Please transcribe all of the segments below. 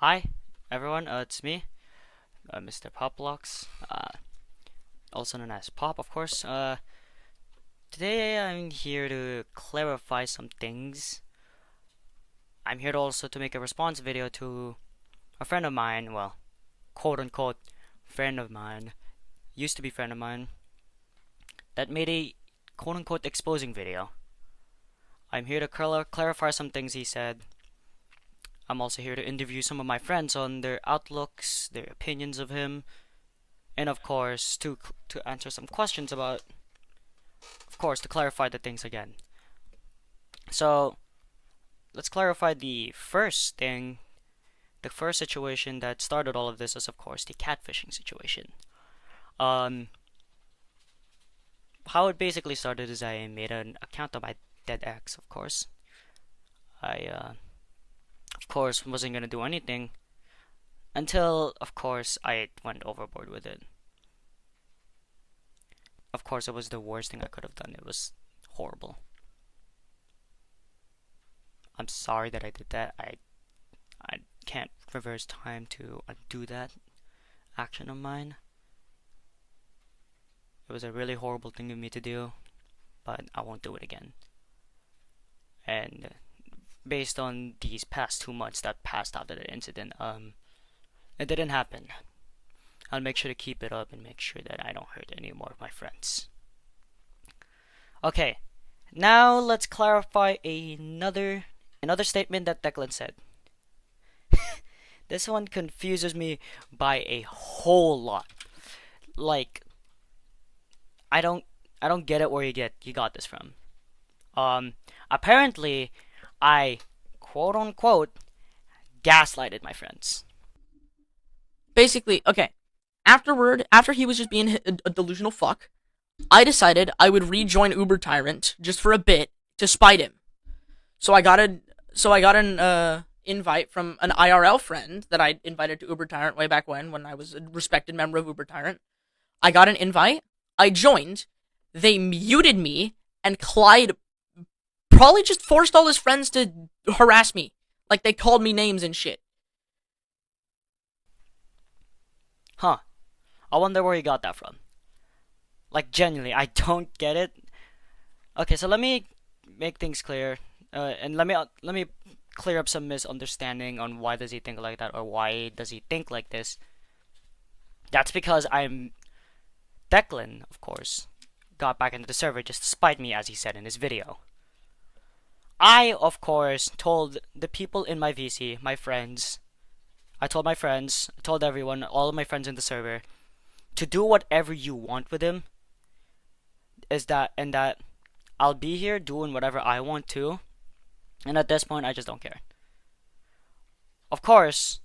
Hi, everyone. It's me, Mr. Poplox, also known as Pop, of course. Today I'm here to clarify some things. I'm here to also to make a response video to a friend of mine, well, quote unquote, friend of mine, used to be friend of mine, that made a quote unquote exposing video. I'm here to clarify some things he said. I'm also here to interview some of my friends on their outlooks, their opinions of him, and of course to answer some questions about, of course, to clarify the things again. So let's clarify the first thing. The first situation that started all of this is, of course, the catfishing situation. Um, how it basically started is I made an account of my dead ex. Of course, of course, wasn't gonna do anything until, of course, I went overboard with it. Of course, it was the worst thing I could have done. It was horrible. I'm sorry that I did that. I can't reverse time to undo that action of mine. It was a really horrible thing of me to do, but I won't do it again. And based on these past 2 months that passed after the incident, it didn't happen. I'll make sure to keep it up and make sure that I don't hurt any more of my friends. Okay, now let's clarify another statement that Declan said. This one confuses me by a whole lot. Like, I don't I don't get it where you got this from. Apparently I quote unquote gaslighted my friends. Basically, okay. After he was just being a delusional fuck, I decided I would rejoin Uber Tyrant just for a bit to spite him. So I got a so I got an invite from an IRL friend that I invited to Uber Tyrant way back when I was a respected member of Uber Tyrant. I got an invite. I joined. They muted me, and Clyde probably just forced all his friends to harass me. Like they called me names and shit. Huh. I wonder where he got that from. Like, genuinely, I don't get it. Okay, so let me make things clear, and let me clear up some misunderstanding on why does he think like that, or why does he think like this. That's because I'm Declan, of course, got back into the server just to spite me, as he said in his video. I, of course, told the people in my VC, my friends, I told everyone, all of my friends in the server, to do whatever you want with him. Is that, and that I'll be here doing whatever I want to, and at this point, I just don't care. Of course,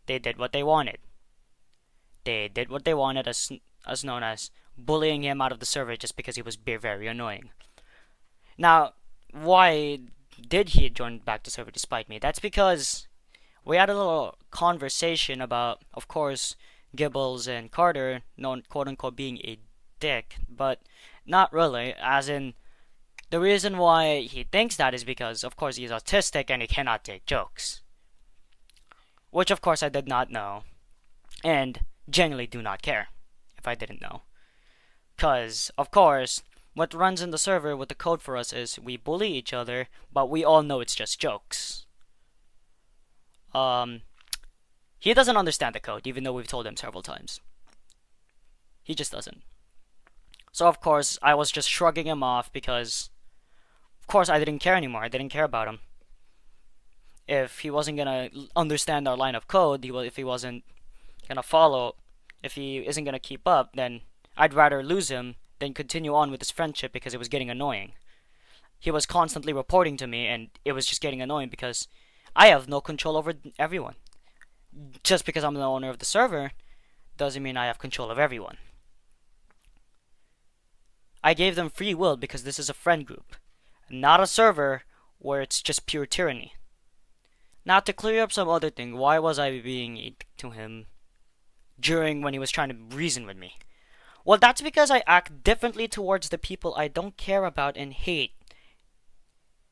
they did what they wanted. They did what they wanted, as known as bullying him out of the server just because he was very annoying. Now, why did he join back the server despite me? That's because we had a little conversation about, of course, Gibbles and Carter, known quote unquote being a dick, but not really, as in, the reason why he thinks that is because, of course, he's autistic and he cannot take jokes. Which, of course, I did not know, and genuinely do not care if I didn't know. Because, of course, what runs in the server with the code for us is we bully each other, but we all know it's just jokes. Um, he doesn't understand the code, even though we've told him several times. He just doesn't. So, of course, I was just shrugging him off because, of course, I didn't care anymore. I didn't care about him. If he wasn't gonna understand our line of code, if he wasn't gonna follow, if he isn't gonna keep up, then I'd rather lose him than continue on with this friendship because it was getting annoying. He was constantly reporting to me, and it was just getting annoying because I have no control over everyone. Just because I'm the owner of the server doesn't mean I have control of everyone. I gave them free will because this is a friend group, not a server where it's just pure tyranny. Now, to clear up some other thing, why was I being a dick to him during when he was trying to reason with me? Well, that's because I act differently towards the people I don't care about and hate.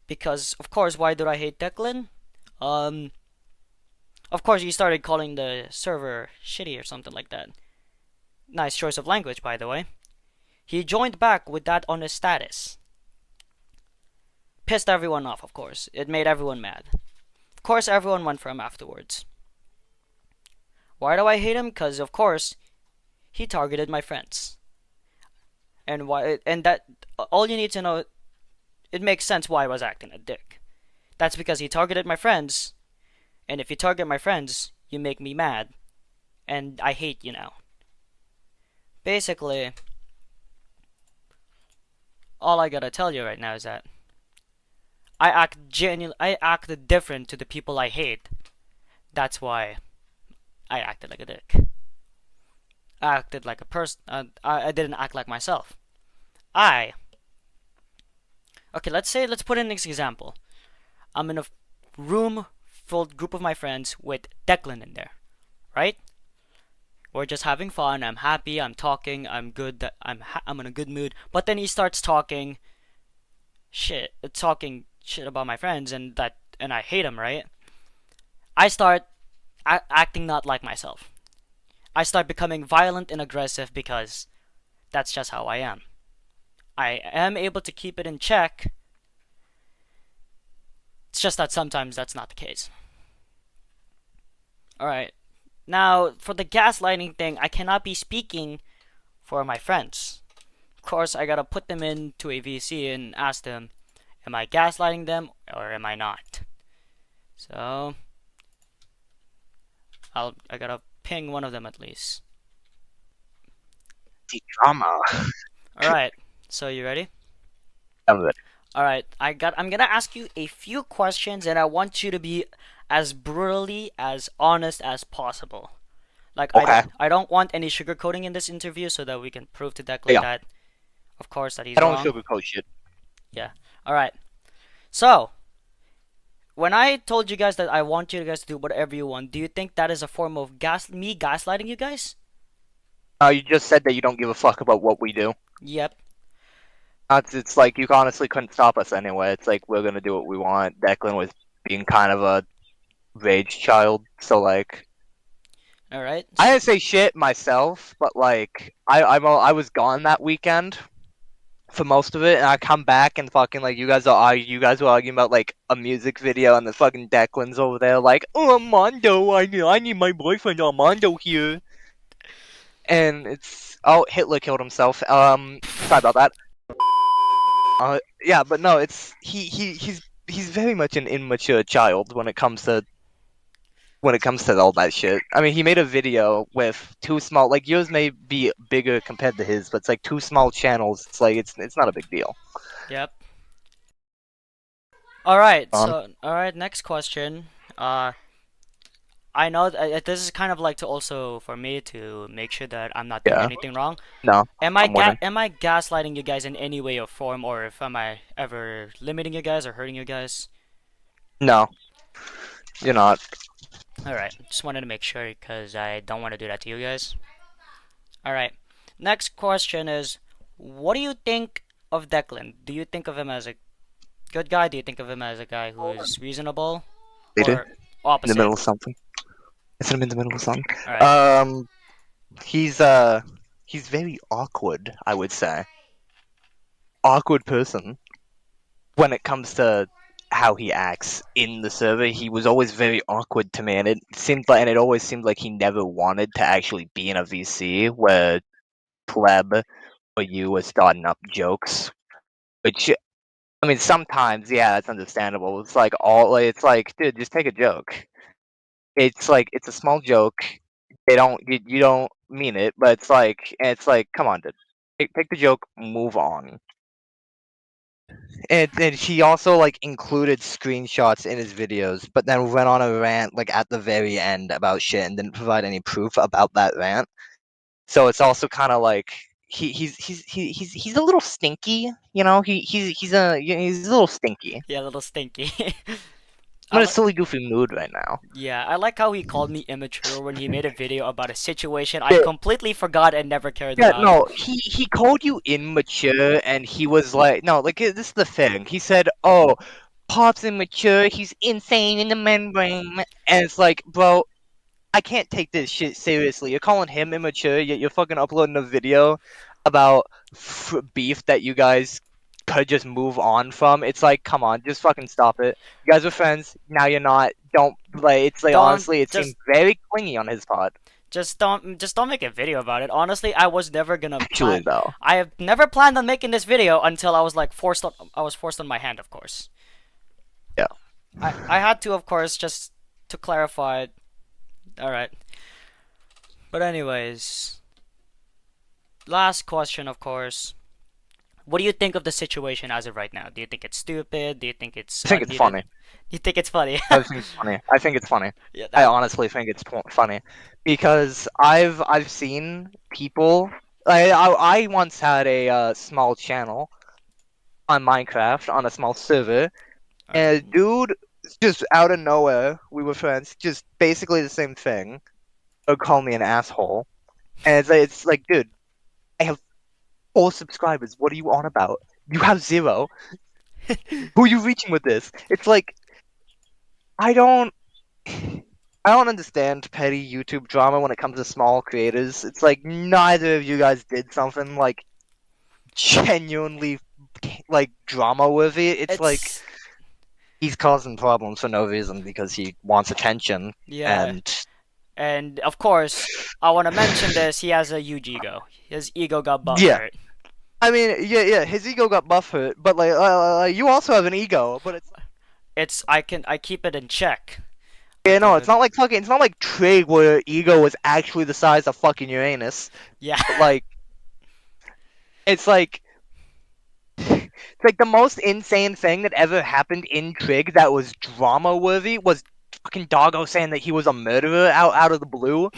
Because, of course, why do I hate Declan? Of Of course, he started calling the server shitty or something like that. Nice choice of language, by the way. He joined back with that on his status. Pissed everyone off, of course. It made everyone mad. Of course, everyone went for him afterwards. Why do I hate him? Because, of course, he targeted my friends. And why? And that all you need to know, it makes sense why I was acting a dick. That's because he targeted my friends, and if you target my friends, you make me mad, and I hate you now. Basically, all I gotta tell you right now is that I act different to the people I hate. That's why I acted like a dick. I acted like a person. I didn't act like myself. I Okay, let's put in this example. I'm in a room full group of my friends with Declan in there, right? We're just having fun. I'm happy. I'm talking. I'm good. I'm in a good mood. But then he starts talking shit about my friends, and I hate him, right? I start acting not like myself. I start becoming violent and aggressive because that's just how I am. I am able to keep it in check. It's just that sometimes that's not the case. Alright. Now, for the gaslighting thing, I cannot be speaking for my friends. Of course, I gotta put them into a VC and ask them, am I gaslighting them or am I not? So, I gotta ping one of them at least. The drama. Alright, so you ready? I'm good. Alright, I'm gonna ask you a few questions and I want you to be as brutally as honest as possible. Like Okay. I don't want any sugarcoating in this interview so that we can prove to Declan Yeah. that of course that he's I don't wrong. sugarcoat shit. Alright. So when I told you guys that I want you guys to do whatever you want, do you think that is a form of me gaslighting you guys? You just said that you don't give a fuck about what we do. Yep. It's like you honestly couldn't stop us anyway. It's like we're gonna do what we want. Declan was being kind of a rage child, so like Alright. I didn't say shit myself, but like I was gone that weekend for most of it, and I come back and fucking like you guys were arguing about like a music video, and the fucking Declan's over there like, oh Armando, I need my boyfriend Armando here, and it's Hitler killed himself. Sorry about that. Yeah, but no, he's very much an immature child when it comes to all that shit. I mean, he made a video with two small, like yours may be bigger compared to his, but it's like two small channels. It's like it's not a big deal. Yep. Alright, Um, next question. I know this is kind of like to also for me to make sure that I'm not doing Yeah. anything wrong. No, Am I I'm wondering. am I gaslighting you guys in any way or form, or if am I ever limiting you guys or hurting you guys? No, you're not. All right, just wanted to make sure because I don't want to do that to you guys. All right, next question is, what do you think of Declan? Do you think of him as a good guy? Do you think of him as a guy who is reasonable, Later, or in opposite? the middle of something. Is him in the middle of something? All right. He's very awkward. I would say awkward person when it comes to how he acts in the server. He was always very awkward to me, and it always seemed like he never wanted to actually be in a VC where pleb or you was starting up jokes. Which I mean, sometimes yeah, that's understandable. It's like, dude, just take a joke. It's like it's a small joke. You don't mean it, but it's like, come on, dude, take the joke, move on. And he also like included screenshots in his videos, but then went on a rant like at the very end about shit and didn't provide any proof about that rant. So it's also kind of like he's a little stinky, you know. He's a little stinky. Yeah, a little stinky. I'm in a silly goofy mood right now. Yeah, I like how he called me immature when he made a video about a situation I Yeah. completely forgot and never cared Yeah, about. no, he called you immature, and he was like, no, like this is the thing. He said, "Oh, Pop's immature, he's insane in the membrane. And it's like, bro, I can't take this shit seriously. You're calling him immature, yet you're fucking uploading a video about beef that you guys could just move on from. It's like, come on, just fucking stop it. You guys were friends, now you're not. Don't, like, it's like, Don't honestly, it seemed just very clingy on his part. just don't make a video about it. Honestly, I was never gonna Actually, plan. though. I have never planned on making this video until I was like forced on. I was forced on my hand, of course. Yeah. I had to, of course, just to clarify. All right. But anyways, last question, of course. What do you think of the situation as of right now? Do you think it's stupid? Do you think it's I think it's unneeded? funny. You think it's funny? I think it's funny. I think it's funny. Yeah, I honestly think it's funny because I've seen people. I once had a small channel on Minecraft on a small server, and a dude just out of nowhere, we were friends, just basically the same thing, would call me an asshole, and it's like, dude, I have 4 subscribers. What are you on about? You have 0. Who are you reaching with this? It's like I don't. I don't understand petty YouTube drama when it comes to small creators. It's like neither of you guys did something like genuinely like drama worthy. It's like It's he's causing problems for no reason because he wants attention. yeah, And and of course, I want to mention this. He has a huge ego. His ego got buff yeah, hurt. I mean, yeah, his ego got buff hurt, but like you also have an ego, but I keep it in check. yeah, no, until it's not like fucking, it's not like Trig where your ego was actually the size of fucking Uranus. Yeah. But, like, it's like. It's like the most insane thing that ever happened in Trig that was drama worthy was fucking Doggo saying that he was a murderer out of the blue.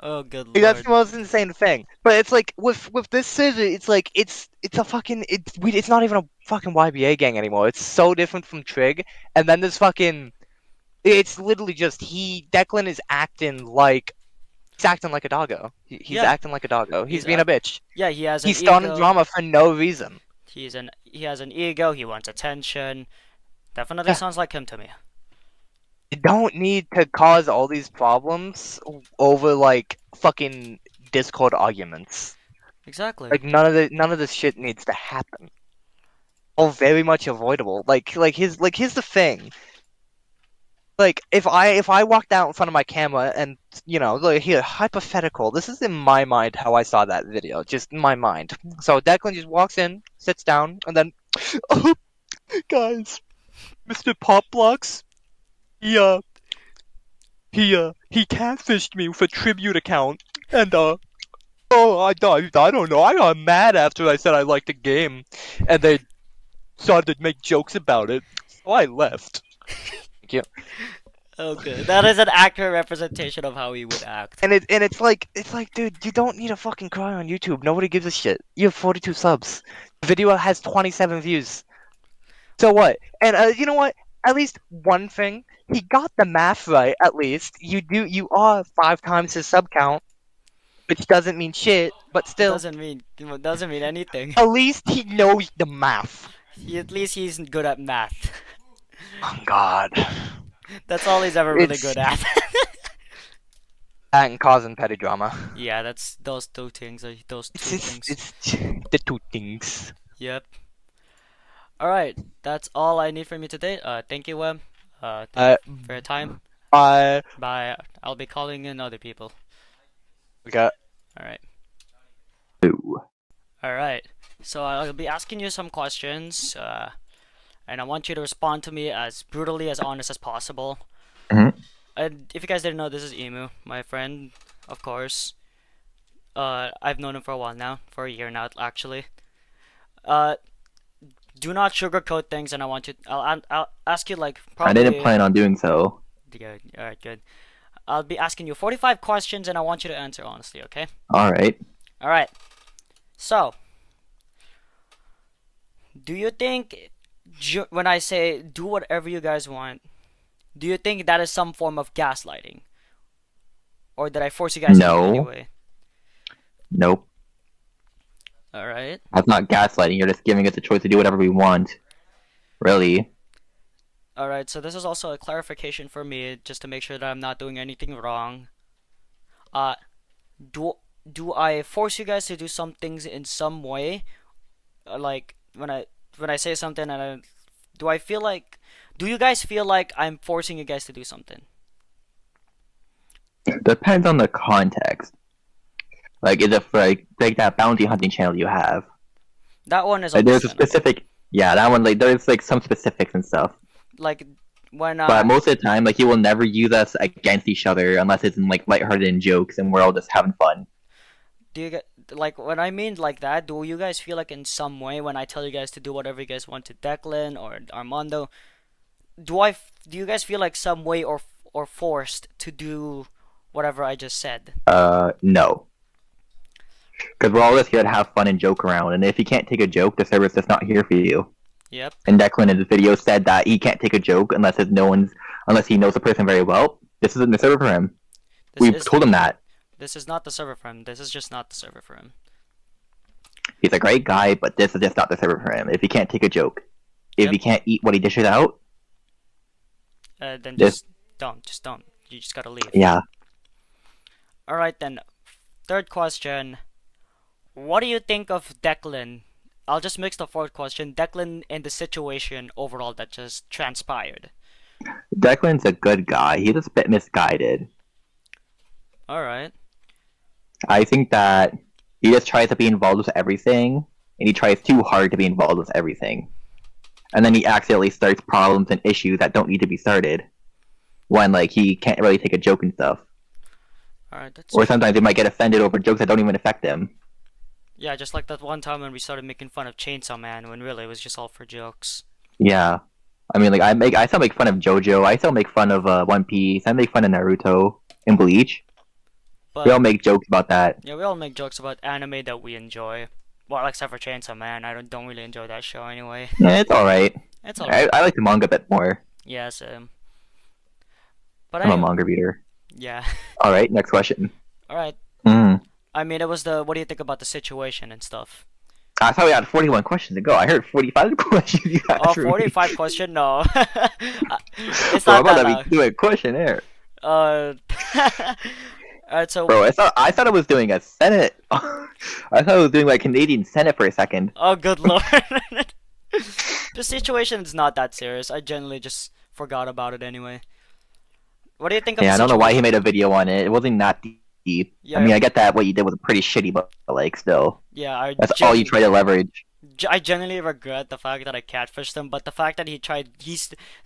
Oh, good Like, that's lord. the most insane thing. But it's like with this server, it's like it's a fucking it's not even a fucking YBA gang anymore. It's so different from Trig. And then there's fucking it's literally just Declan is acting like he's acting like a doggo. He's Yeah. acting like a doggo. He's He's being a bitch. Yeah, he has an He's starting ego. drama for no reason. He has an ego. He wants attention. Definitely Yeah. sounds like him to me. You don't need to cause all these problems over like fucking Discord arguments. Exactly. Like none of this shit needs to happen. All very much avoidable. Here's the thing. Like if I walked out in front of my camera and like here hypothetical. This is in my mind how I saw that video, just in my mind. So Declan just walks in, sits down, and then, oh, guys, Mr. Popblocks, he catfished me with a tribute account, and oh, I don't know, I got mad after I said I liked the game, and they started to make jokes about it, so I left. Thank you. Okay, that is an accurate representation of how he would act. And it's like, dude, you don't need to fucking cry on YouTube. Nobody gives a shit. You have 42 subs. The video has 27 views. So what? And you know what? At least one thing, he got the math right. At least you are 5 times his sub count, which doesn't mean shit, but still, Doesn't mean anything. at least he knows the math. At least he's good at math. Oh God. That's all he's ever really It's- good at. That and causing petty drama. Yeah, that's those two things. Those two things. It's the 2 things. Yep. All right, that's all I need from you today. Thank you, Wem. Thank you for your time. I Bye. I'll be calling in other people. got. All right. All right. So I'll be asking you some questions, and I want you to respond to me as brutally, as honest as possible. Mhm. And if you guys didn't know, this is Emu, my friend, of course. I've known him for a while now, for a year now, actually. Do not sugarcoat things, and I'll ask you like I probably. didn't plan on doing so. Good. All right. Good. I'll be asking you 45 questions, and I want you to answer honestly. Okay. Alright. All right. So, do you think when I say do whatever you guys want, do you think that is some form of gaslighting? Or did I force you guys to do it No. anyway? Nope. All right. That's not gaslighting. You're just giving us a choice to do whatever we want. Really. Alright, so this is also a clarification for me, just to make sure that I'm not doing anything wrong. Uh, do do I force you guys to do some things in some way? Like when I say something and do I feel like do you guys feel like I'm forcing you guys to do something? Depends on the context. Like, is it for like that bounty hunting channel you have? That one is Like, there's a understandable. specific. Yeah, that one. Like, there's like some specifics and stuff. Like when But most of the time, like, he will never use us against each other unless it's in like lighthearted and jokes, and we're all just having fun. do you get like when I mean like that, do you guys feel like in some way when I tell you guys to do whatever you guys want to Declan or Armando, do you guys feel like some way or forced to do whatever I just said? No, because we're all just here to have fun and joke around. And if you can't take a joke, the server's just not here for you. Yep. And Declan in his video said that he can't take a joke unless he knows the person very well. This isn't the server for him. This We've told him that. This is not the server for him. This is just not the server for him. He's a great guy, but this is just not the server for him. If he can't take a joke, if Yep. he can't eat what he dishes out, Then This- just don't. You just gotta leave. yeah. All right then. Third question. What do you think of Declan? I'll just mix the fourth question. Declan and the situation overall that just transpired. Declan's a good guy. He's just a bit misguided. All right. I think that he just tries to be involved with everything, and he tries too hard to be involved with everything. And then he accidentally starts problems and issues that don't need to be started. When, like, he can't really take a joke and stuff. All right. That's Or sometimes he might get offended over jokes that don't even affect him. yeah, just like that one time when we started making fun of Chainsaw Man when really it was just all for jokes. Yeah. I mean, like, I still make fun of JoJo, I still make fun of One Piece, I make fun of Naruto and Bleach. But We all make jokes about that. yeah, we all make jokes about anime that we enjoy. Well, except for Chainsaw Man, I don't really enjoy that show anyway. Yeah, it's alright. It's alright. I like the manga a bit more. Yeah, same. But I'm a anyway, manga reader. yeah. Alright, next question. All right. Mm. I mean, it was the what do you think about the situation and stuff? I thought we had 41 questions to go. I heard 45 questions you asked Oh, for me. 45 question? No. It's Bro, not I'm that about long. to be doing a questionnaire. Alright, so Bro, I thought I was doing a Senate. I thought I was doing like Canadian Senate for a second. oh good lord. The situation is not that serious. I generally just forgot about it anyway. What do you think of Yeah, I the don't know why he situation? made a video on it. It wasn't that deep. Yeah, I mean, I get that what you did was pretty shitty, but like, still. yeah, That's all you try to leverage. I genuinely regret the fact that I catfished him, but the fact that he tried,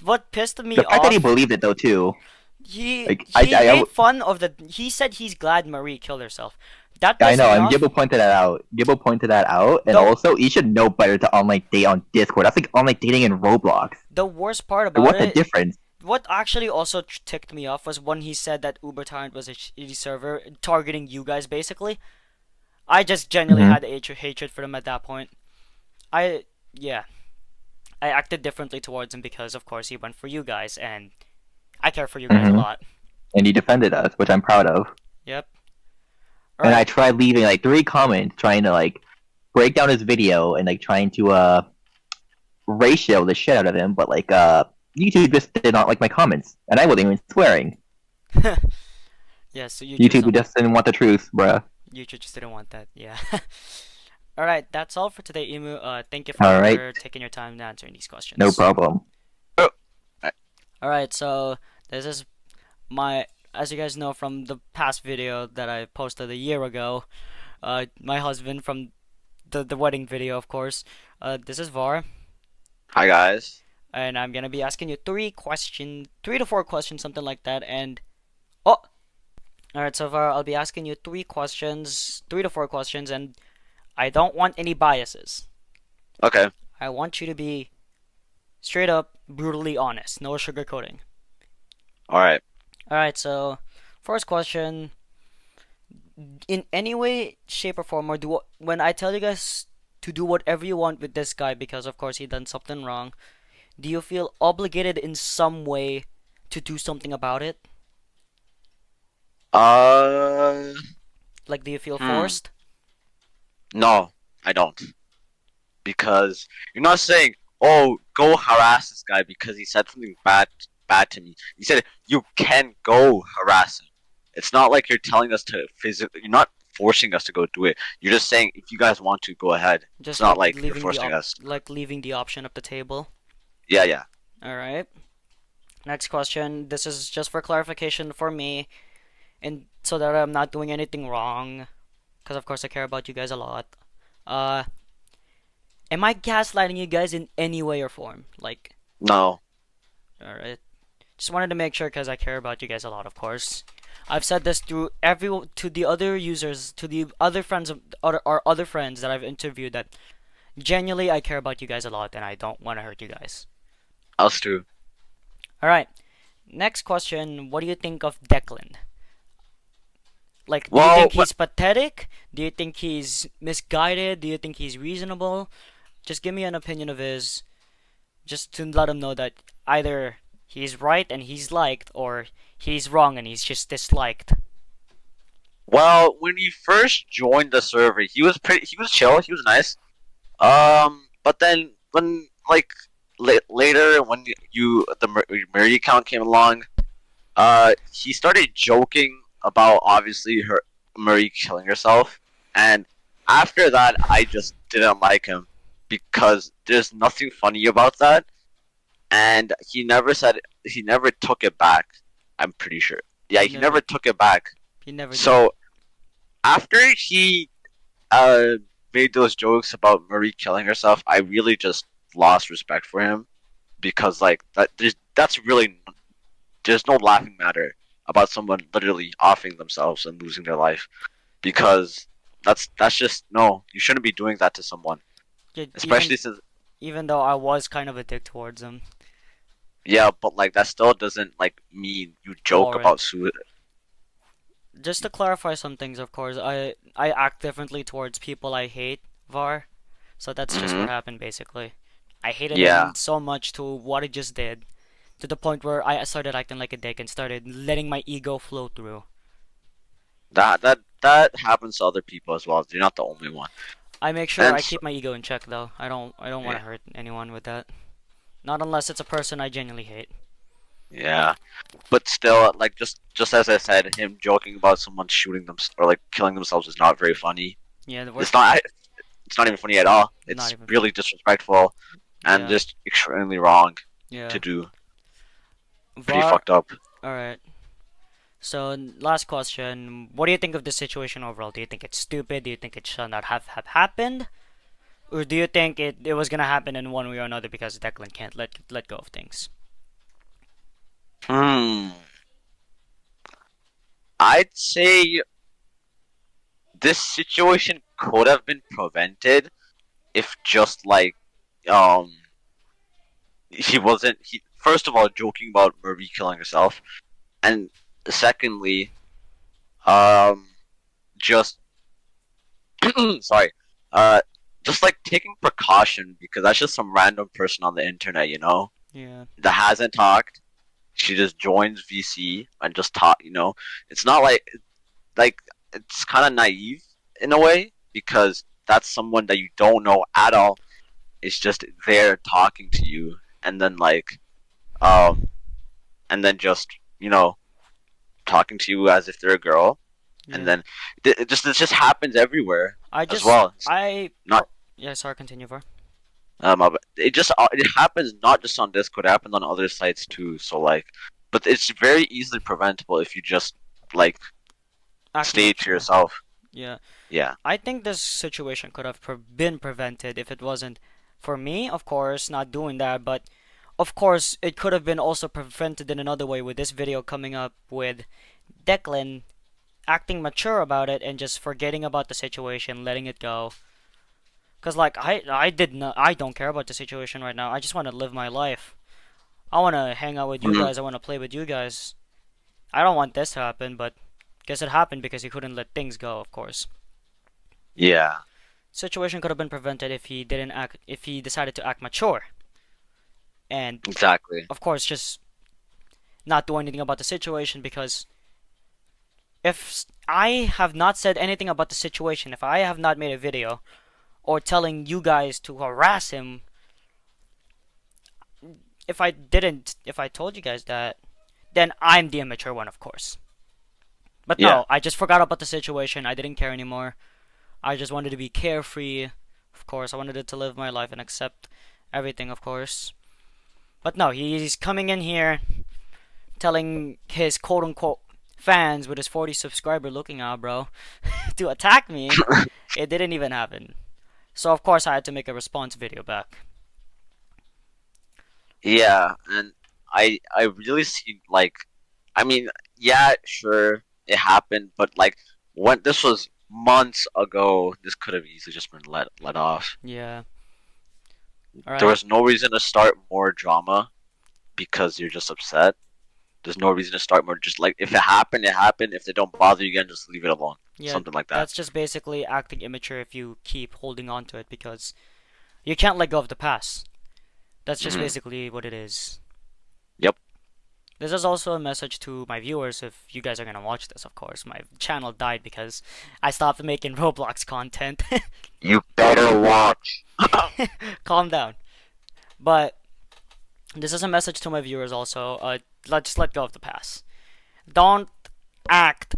what pissed me The fact off. that he believed it, though, too. He Like, he I made fun of the. He said he's glad Marie killed herself. That I pissed know, me and off. Gibbo pointed that out. Gibbo pointed that out, and No. also, you should know better to online date on Discord. That's like online dating in Roblox. The worst part Like, about what's the it, difference? what actually also ticked me off was when he said that Uber Tyrant was a shitty server targeting you guys. Basically, I just genuinely Mhm. had hatred for him at that point. Yeah, I acted differently towards him because, of course, he went for you guys, and I care for you guys a Mhm. lot. And he defended us, which I'm proud of. Yep. And I Alright. tried leaving like 3 comments trying to like break down his video and like trying to ratio the shit out of him, but like YouTube just did not like my comments, and I wasn't even swearing. Yeah, so YouTube just didn't want the truth, bruh. YouTube just didn't want that. Yeah. All right, that's all for today, Emu. Thank you for All right. taking your time answering these questions. No problem. All right, so this is my, as you guys know from the past video that I posted a year ago, my husband from the wedding video, of course. This is Var, Hi guys. and I'm gonna be asking you 3 to 4 questions, something like that. And oh, all right, so far I'll be asking you 3 to 4 questions, and I don't want any biases. Okay. I want you to be straight up, brutally honest, no sugarcoating. Alright. Alright, so first question. In any way, shape, or form, when I tell you guys to do whatever you want with this guy because, of course, he done something wrong, do you feel obligated in some way to do something about it? Like, do you feel forced? No, I don't. Because you're not saying, "Oh, go harass this guy because he said something bad to me." You said you can go harass him. It's not like you're telling us to physically. You're not forcing us to go do it. You're just saying if you guys want to, go ahead. Just It's not like you're leaving the forcing us. leaving the option up the table. Yeah, yeah. All right. Next question. This is just for clarification for me, and so that I'm not doing anything wrong, because of course I care about you guys a lot. Uh, am I gaslighting you guys in any way or form? Like, No. all right. Just wanted to make sure because I care about you guys a lot, of course. I've said this to the other users, to the other friends of our other friends that I've interviewed that genuinely I care about you guys a lot and I don't want to hurt you guys. Us too. All right. Next question. What do you think of Declan? Like, do you Well, think he's pathetic? Do you think he's misguided? Do you think he's reasonable? Just give me an opinion of his, just to let him know that either he's right and he's liked, or he's wrong and he's just disliked. Well, when he first joined the server, he was chill, he was nice. But then when like later when the Mary account came along, he started joking about obviously her Marie killing herself, and after that, I just didn't like him because there's nothing funny about that, and he never took it back. I'm pretty sure. Yeah, he never took it back. He never did. So after he made those jokes about Marie killing herself, I really just lost respect for him because like that's really there's no laughing matter about someone literally offing themselves and losing their life because that's just no, you shouldn't be doing that to someone, Yeah, especially since even though I was kind of a dick towards him. yeah, but like that still doesn't like mean you joke Alright. about suicide. Just to clarify some things, of course, I act differently towards people I hate, Var. So that's just what Mhm. happened, basically. I hated Yeah. him so much to what he just did, to the point where I started acting like a dick and started letting my ego flow through. That happens to other people as well. You're not the only one. I make sure And I s- keep my ego in check, though. I don't want to Yeah. hurt anyone with that. Not unless it's a person I genuinely hate. Yeah, but still, like just as I said, him joking about someone shooting them or like killing themselves is not very funny. Yeah, the It's not. It's not even funny at all. It's Not even really disrespectful and Yeah. just extremely wrong Yeah. to do. Pretty Var. fucked up. All right. So last question: what do you think of the situation overall? Do you think it's stupid? Do you think it should not have happened? Or do you think it was gonna happen in one way or another because Declan can't let go of things? I'd say this situation could have been prevented if just like um he wasn't he first of all joking about Marie killing herself, and secondly just sorry just like taking precaution because that's just some random person on the internet, you know, Yeah. that hasn't talked. She just joins VC and just talk, you know. It's not like it's kind of naive in a way because that's someone that you don't know at all. It's just there talking to you, and then um and then just, you know, talking to you as if they're a girl, and Yeah. then it just happens everywhere I as just well. I not- yeah. Sorry, continue, Var. It happens not just on Discord, it happens on other sites too. So like, but it's very easily preventable if you just like stay Acknowledge to that. yourself. Yeah. Yeah. I think this situation could have been prevented if it wasn't for me, of course, not doing that, but of course it could have been also prevented in another way with this video coming up with Declan acting mature about it and just forgetting about the situation, letting it go. Cause like I don't care about the situation right now. I just want to live my life. I want to hang out with you Mhm. guys. I want to play with you guys. I don't want this to happen, but guess it happened because he couldn't let things go, of course. Yeah. Situation could have been prevented if he decided to act mature. And Exactly. of course just not do anything about the situation, because if I have not said anything about the situation, if I have not made a video or telling you guys to harass him, if I told you guys that, then I'm the immature one, of course. But Yeah. no, I just forgot about the situation. I didn't care anymore. I just wanted to be carefree. Of course, I wanted to live my life and accept everything, of course. But no, he's coming in here telling his quote unquote fans with his 40 subscriber looking out, bro, to attack me. It didn't even happen. So of course I had to make a response video back. Yeah, and I really see like, I mean, yeah, sure, it happened, but like when this was months ago, this could have easily just been let off. Yeah. There Alright. was no reason to start more drama because you're just upset. There's no reason to start more. Just like if it happened, it happened. If they don't bother you again, just leave it alone. Yeah, Something like that. that's just basically acting immature if you keep holding on to it because you can't let go of the past. That's just Mhm. basically what it is. Yep. This is also a message to my viewers if you guys are gonna watch this, of course. My channel died because I stopped making Roblox content. You better watch. Calm down. But this is a message to my viewers also. Let's let go of the past. Don't act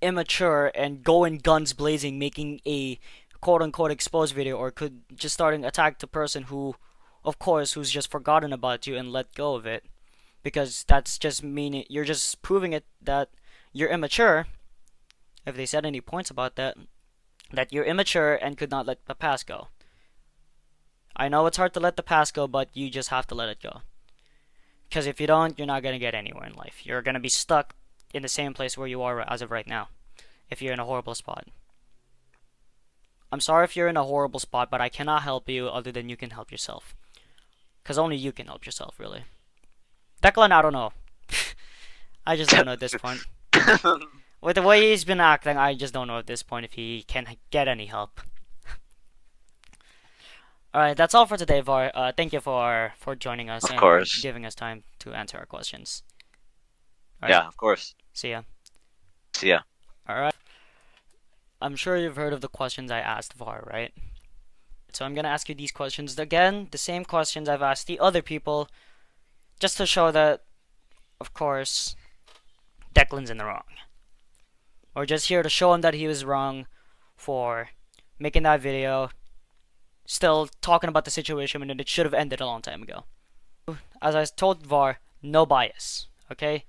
immature and go in guns blazing, making a quote unquote exposed video, or could just starting attack the person who, of course, who's just forgotten about you and let go of it, because that's just meaning you're just proving it that you're immature. If they said any points about that, that you're immature and could not let the past go. I know it's hard to let the past go, but you just have to let it go. Because if you don't, you're not gonna get anywhere in life. You're gonna be stuck in the same place where you are as of right now. If you're in a horrible spot. I'm sorry if you're in a horrible spot, but I cannot help you other than you can help yourself. Because only you can help yourself, really. Declan, I don't know. I just don't know at this point. With the way he's been acting, I just don't know at this point if he can get any help. Alright, that's all for today, Var. Thank you for joining us Of and course. giving us time to answer our questions. Yeah, of course. See ya. See ya. Alright. I'm sure you've heard of the questions I asked Var, right? So I'm gonna ask you these questions again, the same questions I've asked the other people, just to show that, of course, Declan's in the wrong. We're just here to show him that he was wrong for making that video, still talking about the situation when it should have ended a long time ago. As I told Var, no bias, okay?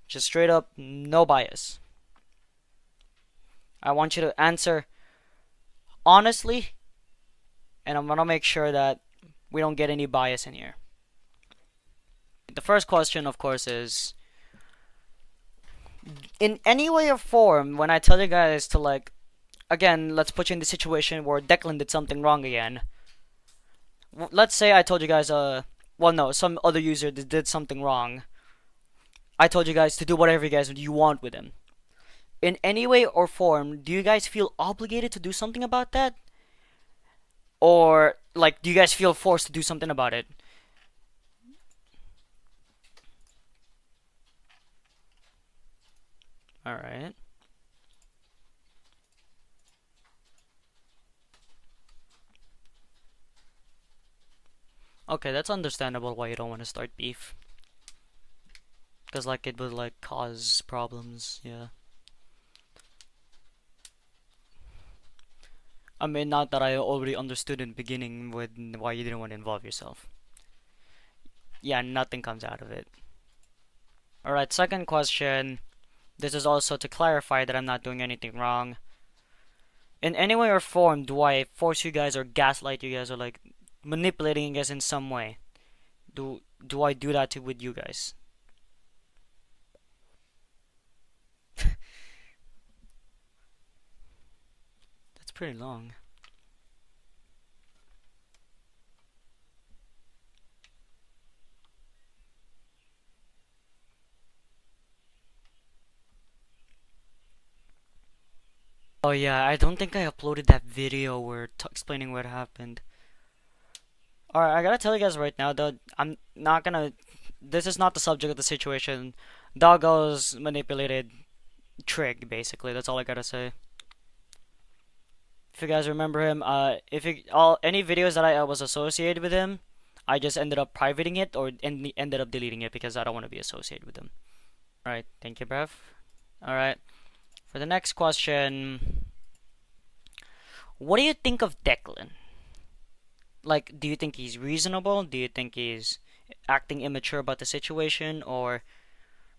Just straight up, no bias. I want you to answer honestly, and I'm gonna make sure that we don't get any bias in here. The first question, of course, is in any way or form, when I tell you guys to, like, again, let's put you in the situation where Declan did something wrong again. Let's say I told you guys, well, no, some other user did something wrong. I told you guys to do whatever you want with him. In any way or form, do you guys feel obligated to do something about that? Or, like, do you guys feel forced to do something about it? Alright. Okay, that's understandable why you don't want to start beef. Because, like, it would, like, cause problems, yeah. I mean, not that I already understood in the beginning with why you didn't want to involve yourself. Yeah, nothing comes out of it. Alright, second question. This is also to clarify that I'm not doing anything wrong. In any way or form, do I force you guys or gaslight you guys or, like, manipulating you guys in some way? Do I do that with you guys? That's pretty long. Oh yeah, I don't think I uploaded that video where explaining what happened. Alright, I gotta tell you guys right now though, I'm not gonna... This is not the subject of the situation. Doggo's manipulated Trig, basically. That's all I gotta say. If you guys remember him, any videos that I was associated with him, I just ended up privating it or ended up deleting it because I don't want to be associated with them. Alright, thank you, Brev. Alright, for the next question, what do you think of Declan? Like, do you think he's reasonable? Do you think he's acting immature about the situation? Or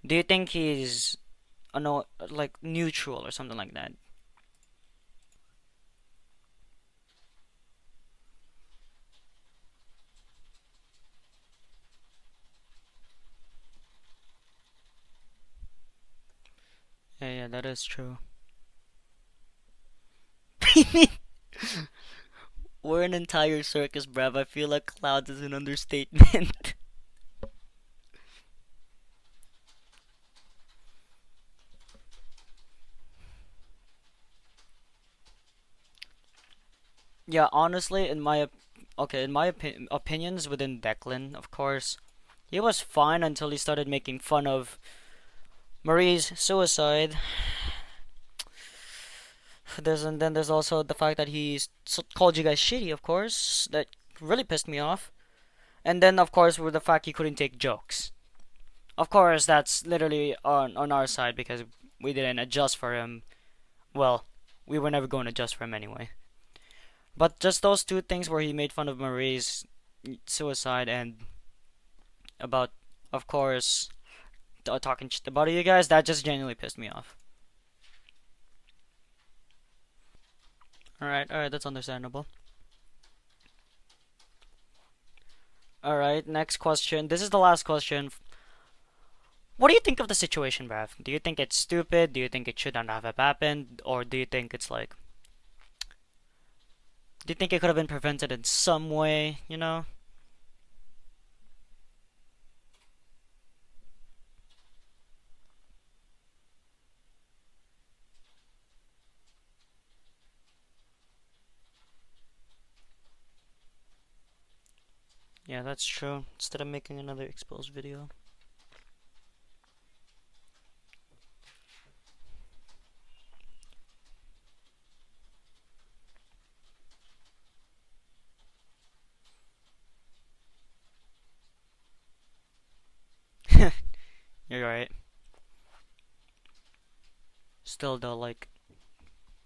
do you think he's, no, like, neutral or something like that? Yeah, that is true. We're an entire circus, bruv. I feel like clouds is an understatement. Yeah, honestly, in my opinions within Declan, of course, he was fine until he started making fun of Marie's suicide. And then there's also the fact that he called you guys shitty, of course. That really pissed me off. And then, of course, with the fact he couldn't take jokes. Of course, that's literally on our side because we didn't adjust for him. Well, we were never going to adjust for him anyway. But just those two things where he made fun of Marie's suicide and about, of course, talking shit about you guys, that just genuinely pissed me off. Alright, that's understandable. Alright, next question. This is the last question. What do you think of the situation, Brav? Do you think it's stupid? Do you think it shouldn't have happened? Or do you think it's like... Do you think it could have been prevented in some way, you know? Yeah, that's true. Instead of making another exposed video. You're right. Still though, like,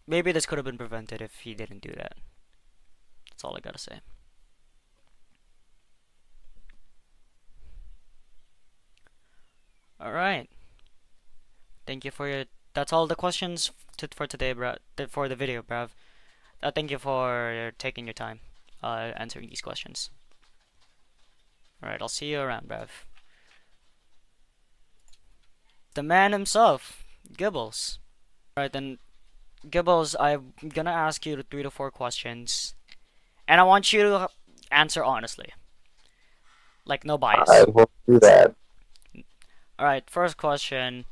maybe this could have been prevented if he didn't do that. That's all I gotta say. Alright. Thank you for your... That's all the questions for today, bro. For the video, bruv. Thank you for taking your time answering these questions. Alright, I'll see you around, bruv. The man himself, Gibbles. Alright then, Gibbles, I'm gonna ask you 3 to 4 questions. And I want you to answer honestly. Like, no bias. I will do that. Alright, first question.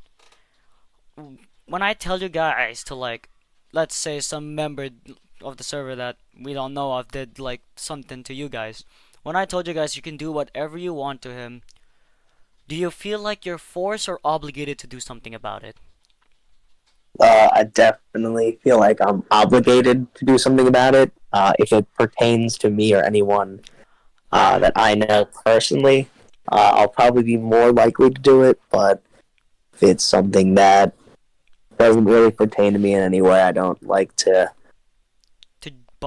When I tell you guys to, like, let's say some member of the server that we don't know of did, like, something to you guys. When I told you guys you can do whatever you want to him, do you feel like you're forced or obligated to do something about it? I definitely feel like I'm obligated to do something about it. If it pertains to me or anyone that I know personally, I'll probably be more likely to do it. But if it's something that doesn't really pertain to me in any way, I don't like to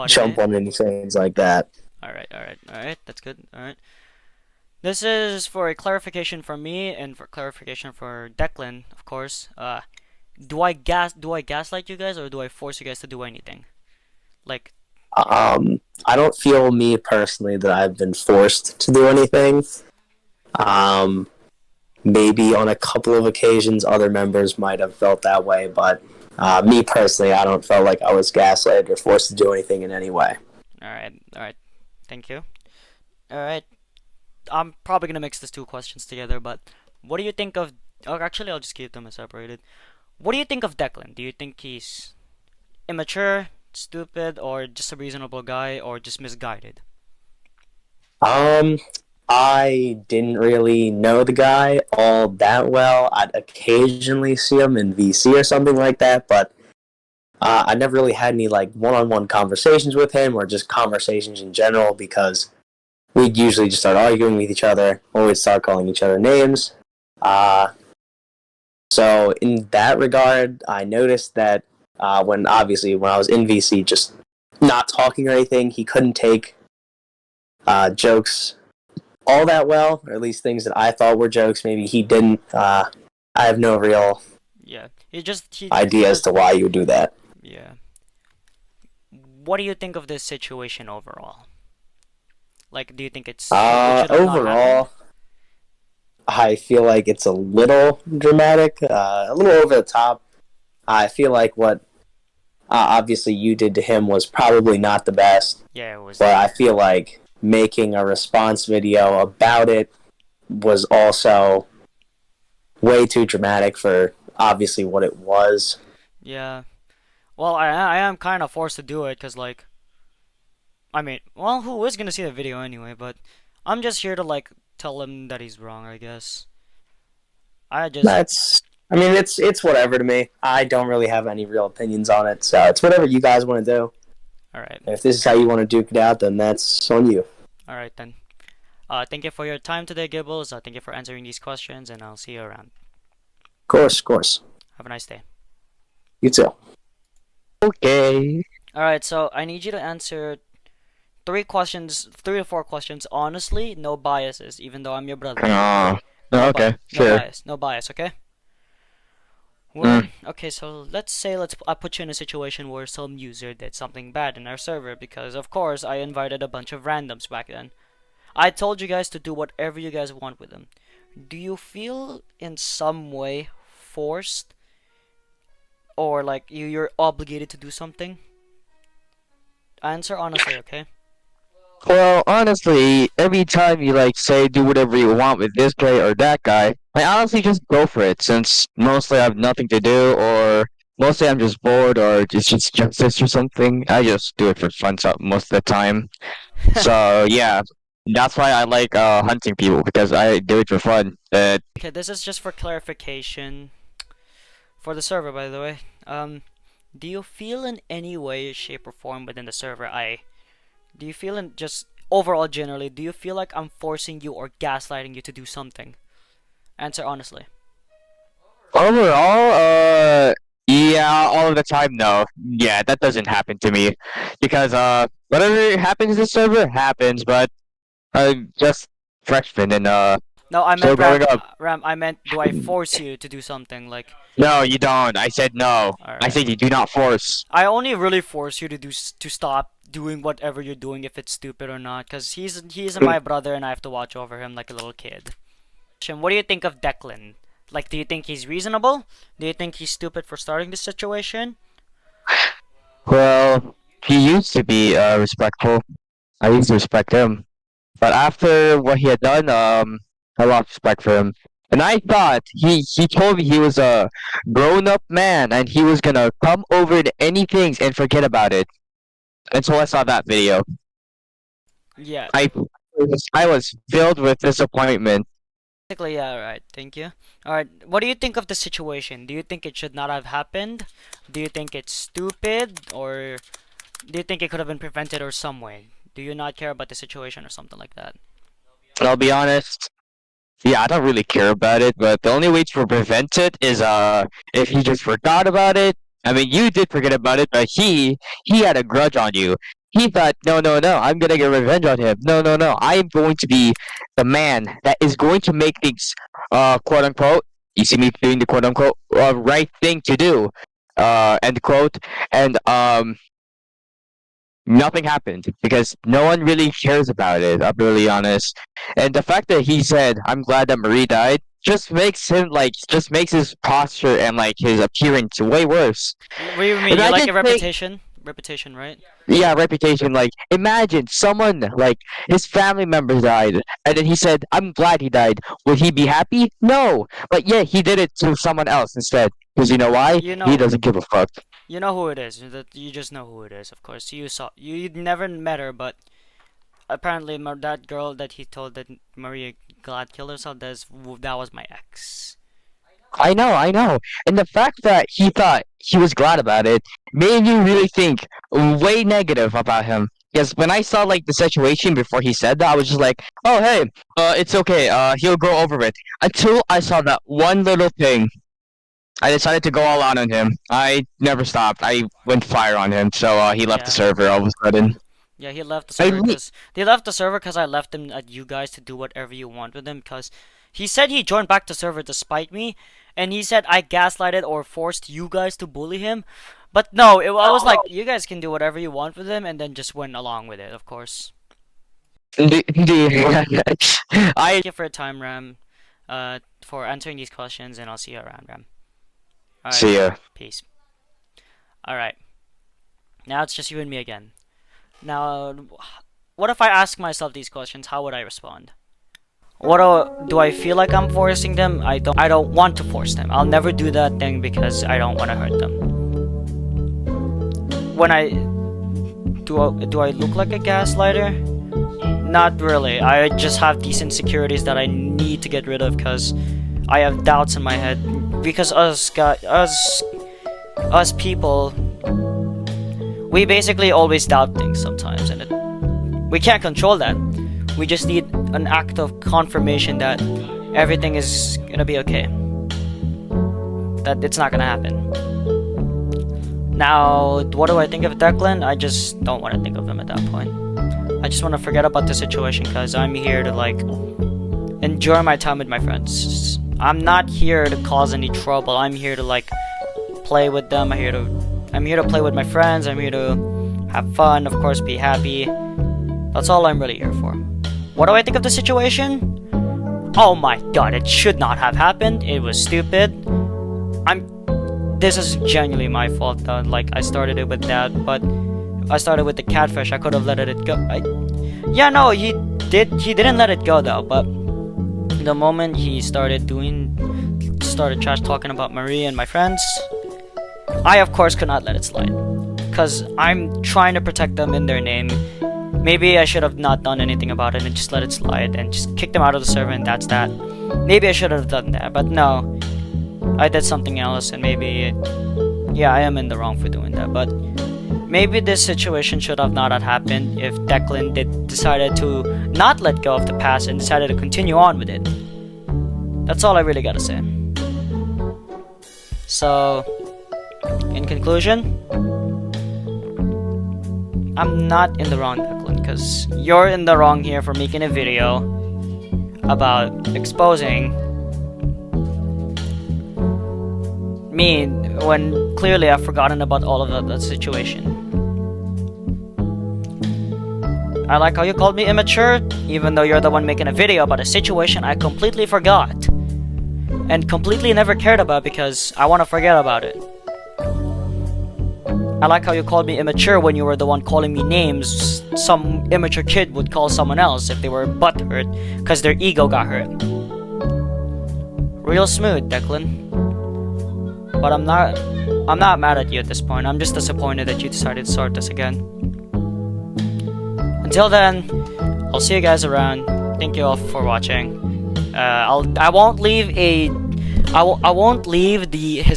jump on any things like that. Alright, that's good. Alright. This is for a clarification for me and for clarification for Declan, of course. Do I gaslight you guys or do I force you guys to do anything? Like, I don't feel me personally that I've been forced to do anything. Maybe on a couple of occasions other members might have felt that way, but me personally, I don't feel like I was gaslighted or forced to do anything in any way. Alright. Thank you. Alright. I'm probably gonna mix these two questions together, but what do you think of... Oh, actually, I'll just keep them separated. What do you think of Declan? Do you think he's immature, stupid, or just a reasonable guy, or just misguided? I didn't really know the guy all that well. I'd occasionally see him in VC or something like that, but I never really had any like one-on-one conversations with him or just conversations in general because we'd usually just start arguing with each other, or we'd start calling each other names. So in that regard, I noticed that when I was in VC, just not talking or anything, he couldn't take jokes all that well, or at least things that I thought were jokes. Maybe he didn't. I have no real Yeah. idea as to why you would do that. Yeah. What do you think of this situation overall? Like, do you think it should have not happened? Overall, I feel like it's a little dramatic, a little over the top. I feel like what obviously you did to him was probably not the best, Yeah, it was. but I feel like making a response video about it was also way too dramatic for obviously what it was. Yeah. Well, I am kind of forced to do it because, like, I mean, well, who is gonna see the video anyway? But I'm just here to, like, tell him that he's wrong, I guess. It's whatever to me. I don't really have any real opinions on it, so it's whatever you guys want to do. Alright. If this is how you want to duke it out, then that's on you. Alright then. Thank you for your time today, Gibbles. Thank you for answering these questions, and I'll see you around. Of course. Have a nice day. You too. Okay. Alright, so I need you to answer 3 to 4 questions, honestly, no biases, even though I'm your brother. Okay, sure. No bias, okay? Well, okay, so let's say I put you in a situation where some user did something bad in our server because, of course, I invited a bunch of randoms back then. I told you guys to do whatever you guys want with them. Do you feel in some way forced, or like you're obligated to do something? Answer honestly, okay? Well, honestly, every time you say do whatever you want with this guy or that guy, I honestly just go for it since mostly I have nothing to do or mostly I'm just bored or it's just justice or something. I just do it for fun most of the time. So yeah, that's why I like hunting people because I do it for fun. Okay, this is just for clarification for the server, by the way. Do you feel in any way, shape, or form within the server do you feel in just overall generally, do you feel like I'm forcing you or gaslighting you to do something? Answer honestly. Overall, yeah, all of the time, no. Yeah, that doesn't happen to me because whatever happens in the server happens, but just freshman and No, I still meant growing up. Ram, I meant do I force you to do something like No, you don't. I said no. I Alright. said you do not force. I only really force you to stop doing whatever you're doing if it's stupid or not, because he's my brother and I have to watch over him like a little kid. What do you think of Declan? Like, do you think he's reasonable? Do you think he's stupid for starting this situation? Well, he used to be respectful. I used to respect him, but after what he had done, I lost respect for him. And I thought he told me he was a grown-up man and he was gonna come over to anything and forget about it. Until I saw that video, Yeah. I was filled with disappointment. Basically, yeah, right. Thank you. Alright, what do you think of the situation? Do you think it should not have happened? Do you think it's stupid? Or do you think it could have been prevented or some way? Do you not care about the situation or something like that? I'll be honest. Yeah, I don't really care about it, but the only way to prevent it is if he just forgot about it. I mean, you did forget about it, but he had a grudge on you. He thought, no, I'm gonna get revenge on him. No, I am going to be the man that is going to make things, quote unquote. You see me doing the quote unquote right thing to do, end quote, and nothing happened because no one really cares about it. I'm really honest, and the fact that he said, "I'm glad that Marie died," just makes him just makes his posture and his appearance way worse. What do you mean? And You I like just your reputation? Reputation, right? Yeah, reputation. Imagine someone his family members died, and then he said, "I'm glad he died." Would he be happy? No, but yeah, he did it to someone else instead. Because you know why? You know- He doesn't give a fuck. You know who it is. You just know who it is, of course. You never met her, but apparently that girl that he told that Maria Glad killed herself, that was my ex. I know, and the fact that he thought he was glad about it made you really think way negative about him. Because when I saw like the situation before he said that, I was just like, oh hey, it's okay. He'll grow over it. Until I saw that one little thing, I decided to go all out on him. I never stopped. I went fire on him, so he left the Yeah. server all of a sudden. Yeah, he left the I server re- because they left the server because I left him at you guys to do whatever you want with him. Because he said he joined back the server to spite me, and he said I gaslighted or forced you guys to bully him. But no, I was like, you guys can do whatever you want with him, and then just went along with it, of course. I Thank you for your time, Ram, for answering these questions, and I'll see you around, Ram. Alright, see ya. peace. Alright. Now it's just you and me again. Now, what if I ask myself these questions? How would I respond? Do I feel like I'm forcing them? I don't want to force them. I'll never do that thing because I don't want to hurt them. When do I look like a gaslighter? Not really. I just have these insecurities that I need to get rid of because I have doubts in my head. Because us people, we basically always doubt things sometimes, and we can't control that. We just need an act of confirmation that everything is gonna be okay. That it's not gonna happen. Now, what do I think of Declan? I just don't want to think of him at that point. I just want to forget about the situation because I'm here to like enjoy my time with my friends. I'm not here to cause any trouble. I'm here to like play with them. I'm here to play with my friends. I'm here to have fun, of course, be happy. That's all I'm really here for. What do I think of the situation? Oh my god, it should not have happened. It was stupid. This is genuinely my fault though. Like, I started it with that, but I started with the catfish. I could have let it go. Yeah, no, he didn't let it go though, but the moment he started trash talking about Marie and my friends, I of course could not let it slide. Cause I'm trying to protect them in their name. Maybe I should have not done anything about it and just let it slide and just kick them out of the server and that's that. Maybe I should have done that, but no. I did something else and maybe, yeah, I am in the wrong for doing that, but maybe this situation should have not have happened if Declan decided to not let go of the past and decided to continue on with it. That's all I really gotta say. So, in conclusion, I'm not in the wrong, Declan, because you're in the wrong here for making a video about exposing me when clearly I've forgotten about all of that situation. I like how you called me immature, even though you're the one making a video about a situation I completely forgot and completely never cared about because I want to forget about it. I like how you called me immature when you were the one calling me names some immature kid would call someone else if they were butthurt because their ego got hurt. Real smooth, Declan. But I'm not mad at you at this point. I'm just disappointed that you decided to start this again. Until then, I'll see you guys around. Thank you all for watching. I won't leave his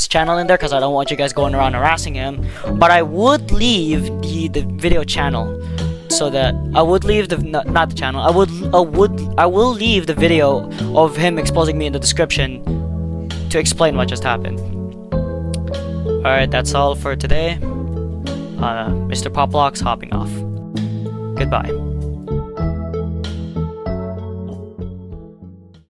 channel in there because I don't want you guys going around harassing him. But I would leave the video channel so that I would leave not the channel. I will leave the video of him exposing me in the description to explain what just happened. Alright, that's all for today. Mr. Poplocks hopping off. Goodbye.